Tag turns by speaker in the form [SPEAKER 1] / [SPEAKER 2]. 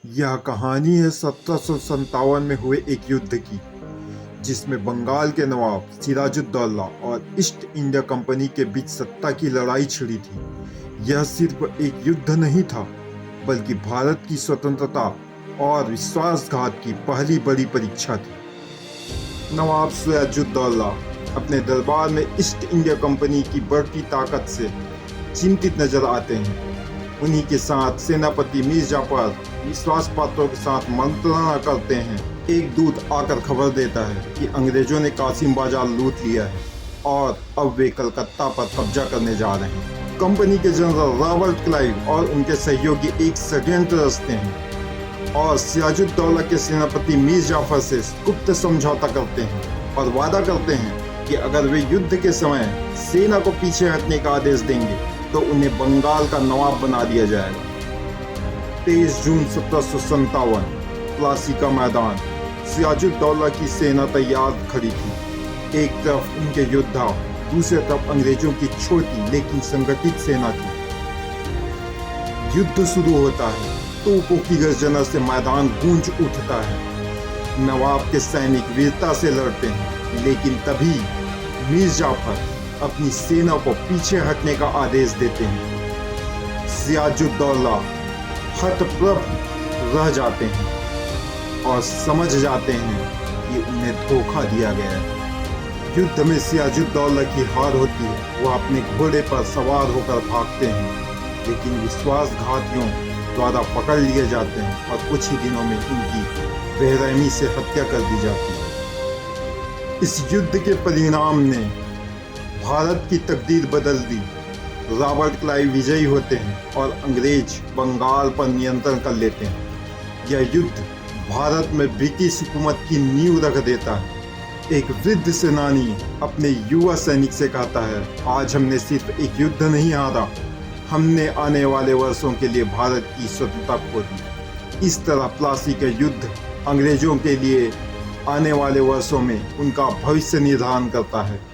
[SPEAKER 1] यह कहानी है 1757 में हुए एक युद्ध की, जिसमें बंगाल के नवाब सिराजुद्दौला और ईस्ट इंडिया कंपनी के बीच सत्ता की लड़ाई छिड़ी थी। यह सिर्फ एक युद्ध नहीं था, बल्कि भारत की स्वतंत्रता और विश्वासघात की पहली बड़ी परीक्षा थी। नवाब सिराजुद्दौला अपने दरबार में ईस्ट इंडिया कंपनी की बढ़ती ताकत से चिंतित नजर आते हैं। उन्हीं के साथ सेनापति मीर जाफर विश्वास पात्रों के साथ मंत्रणा करते हैं। एक दूत आकर खबर देता है कि अंग्रेजों ने कासिम बाजार लूट लिया है और अब वे कलकत्ता पर कब्जा करने जा रहे हैं। कंपनी के जनरल रॉबर्ट क्लाइव और उनके सहयोगी एक षड्यंत्र रचते हैं और सिराजुद्दौला के सेनापति मीर जाफर से गुप्त समझौता करते हैं और वादा करते हैं कि अगर वे युद्ध के समय सेना को पीछे हटने का आदेश देंगे तो उन्हें बंगाल का नवाब बना दिया जाएगा। 23 जून 1757 प्लासी का मैदान। सिराजुद्दौला की सेना तैयार खड़ी थी। एक तरफ उनके योद्धा, दूसरी तरफ अंग्रेजों की छोटी लेकिन संगठित सेना थी। युद्ध शुरू होता है। तोपों की गर्जना से मैदान गूंज उठता है। नवाब के सैनिक वीरता से लड़ते हैं, लेकिन तभी मीर जाफर अपनी सेना को पीछे हटने का आदेश देते हैं। सिराजुद्दौला हतप्रभ रह जाते हैं और समझ जाते हैं कि उन्हें धोखा दिया गया है। युद्ध में सिराजुद्दौला की हार होती है। वह अपने घोड़े पर सवार होकर भागते हैं, लेकिन विश्वासघातियों द्वारा पकड़ लिए जाते हैं और कुछ ही दिनों में उनकी बेरहमी से हत्या कर दी जाती है। इस युद्ध के परिणाम ने भारत की तकदीर बदल दी। रॉबर्ट क्लाइव विजयी होते हैं और अंग्रेज बंगाल पर नियंत्रण कर लेते हैं। यह युद्ध भारत में ब्रिटिश हुकूमत की नींव रख देता है। एक वृद्ध सेनानी अपने युवा सैनिक से कहता है, आज हमने सिर्फ एक युद्ध नहीं हारा, हमने आने वाले वर्षों के लिए भारत की स्वतंत्रता खो दी। इस तरह प्लासी का युद्ध अंग्रेजों के लिए आने वाले वर्षों में उनका भविष्य निर्धारण करता है।